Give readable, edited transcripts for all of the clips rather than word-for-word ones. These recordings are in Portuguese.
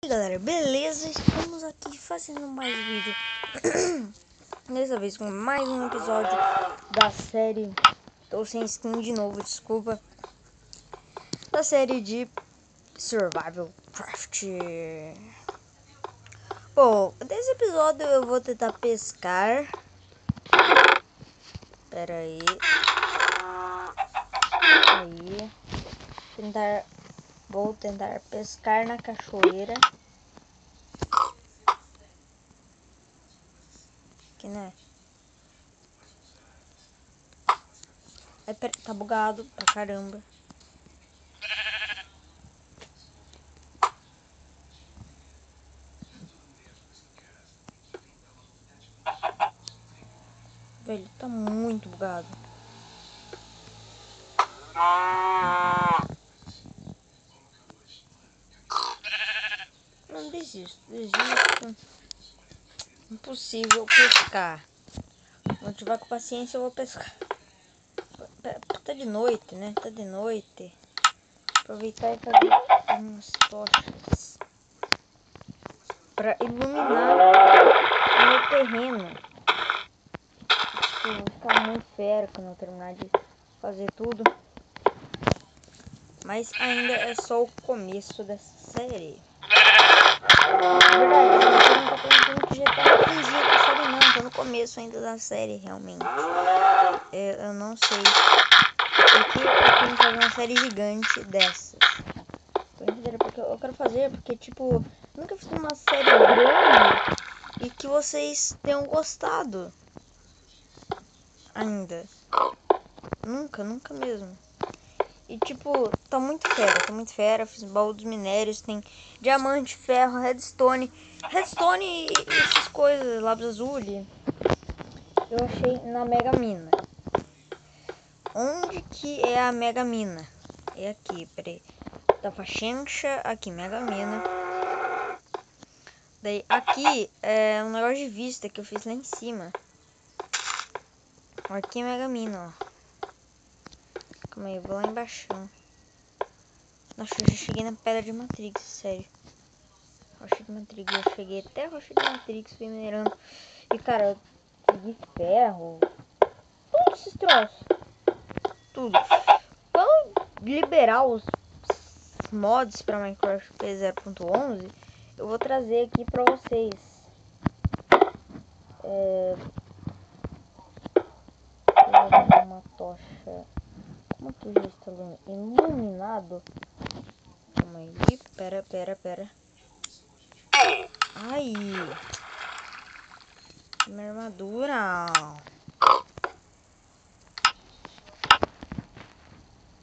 E aí galera, beleza? Estamos aqui fazendo mais vídeo. Dessa vez com mais um episódio da série. Tô sem skin de novo, desculpa. Da série de Survival Craft. Bom, nesse episódio eu vou tentar pescar. Pera aí. Vou tentar pescar na cachoeira. Que né? Ai, pera, tá bugado pra caramba. Velho, tá muito bugado. Não desisto. Impossível pescar. Não tiver com paciência, eu vou pescar. Tá de noite, né? Tá de noite. Aproveitar e fazer umas tochas pra iluminar o meu terreno. Tipo, vou ficar muito fera quando eu terminar de fazer tudo. Mas ainda é só o começo dessa série. Na verdade, você não tá pensando que já tá no finzinho da série não. Tá no começo ainda da série, realmente. Eu não sei porque eu tenho que fazer uma série gigante dessas. Porque eu quero fazer, porque tipo, nunca fiz uma série grande e que vocês tenham gostado. Ainda. Nunca mesmo. E tipo, tá muito fera, fiz baú dos minérios, tem diamante, ferro, redstone e essas coisas, lápis azul. Eu achei na Mega Mina. Onde que é a Mega Mina? É aqui, peraí. Da Pachencha, aqui, Mega Mina. Daí aqui é um negócio de vista que eu fiz lá em cima. Aqui é Mega Mina, ó. Calma aí, eu vou lá embaixo. Nossa, eu já cheguei na Pedra de Matrix, sério. Rocha de Matrix, eu cheguei até a Rocha de Matrix, fui minerando. E cara, eu consegui ferro. Tudo esses troços. Tudo. Quando liberar os mods pra Minecraft P0.11, eu vou trazer aqui pra vocês. Eu vou dar uma tocha. Como que já está iluminado? Calma aí. Pera. Ai. Minha armadura.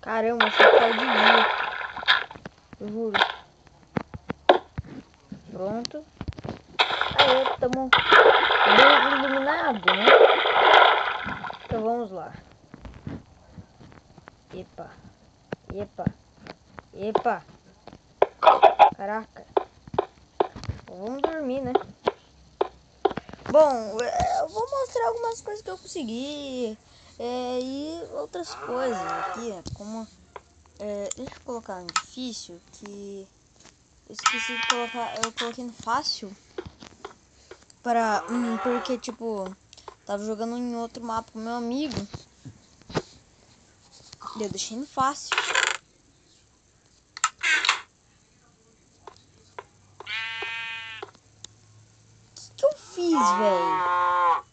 Caramba, essa tá de dia. Eu juro. Pronto. Aí, tamo bem iluminado, né? Então vamos lá. Epa. Caraca. Vamos dormir, né? Bom, eu vou mostrar algumas coisas que eu consegui. E outras coisas aqui, como... deixa eu colocar no difícil, que... Eu esqueci de colocar... Eu coloquei no fácil. Porque, tipo... Tava jogando em outro mapa com meu amigo. E eu deixei no fácil. O que eu fiz, velho?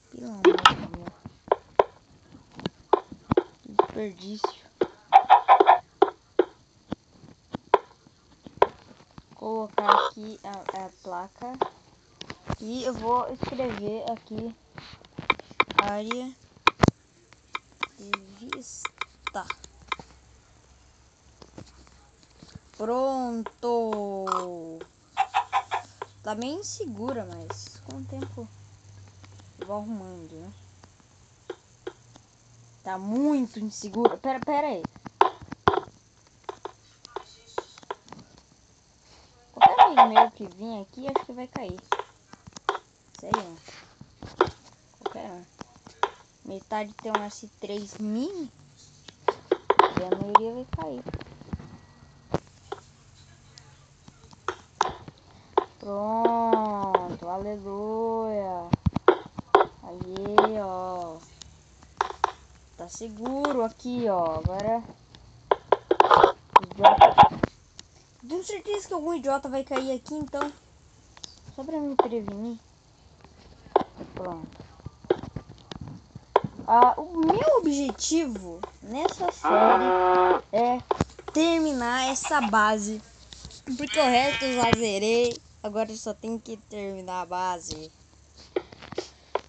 Pelo amor de Deus. Que desperdício. Colocar aqui a placa. E eu vou escrever aqui área de vista. Pronto. Tá bem insegura, mas com o tempo eu vou arrumando, né? Tá muito insegura. Pera aí. Qualquer amigo meu que vir aqui, acho que vai cair. Sério. Qualquer um. Metade tem um S3 mini. E a maioria vai cair. Pronto, aleluia. Aí, ó. Tá seguro aqui, ó. Agora... Tenho certeza que algum idiota vai cair aqui, então. Só pra me prevenir. Pronto. O meu objetivo nessa série é terminar essa base. Porque o resto eu já zerei. Agora eu só tenho que terminar a base.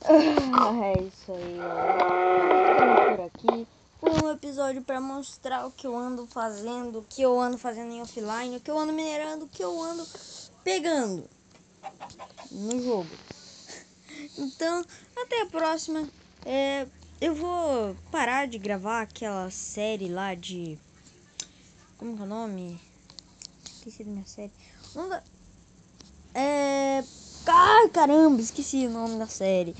É isso aí, galera. Por aqui. Foi um episódio para mostrar o que eu ando fazendo. O que eu ando fazendo em offline. O que eu ando minerando. O que eu ando pegando no jogo. Então, até a próxima. Eu vou parar de gravar aquela série lá de... Como que é o nome? Esqueci da minha série. Ai, caramba, esqueci o nome da série.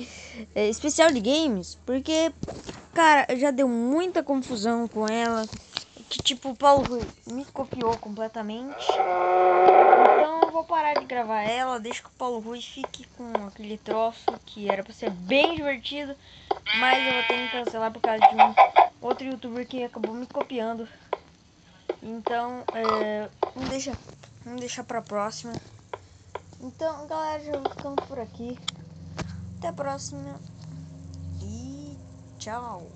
Especial de games. Porque, cara, já deu muita confusão com ela. Que tipo, o Paulo Rui me copiou completamente. Então eu vou parar de gravar ela. Deixa que o Paulo Rui fique com aquele troço que era pra ser bem divertido. Mas eu vou ter que cancelar por causa de um outro youtuber que acabou me copiando. Então, vamos deixar pra próxima. Então, galera, já vou ficando por aqui. Até a próxima. E tchau.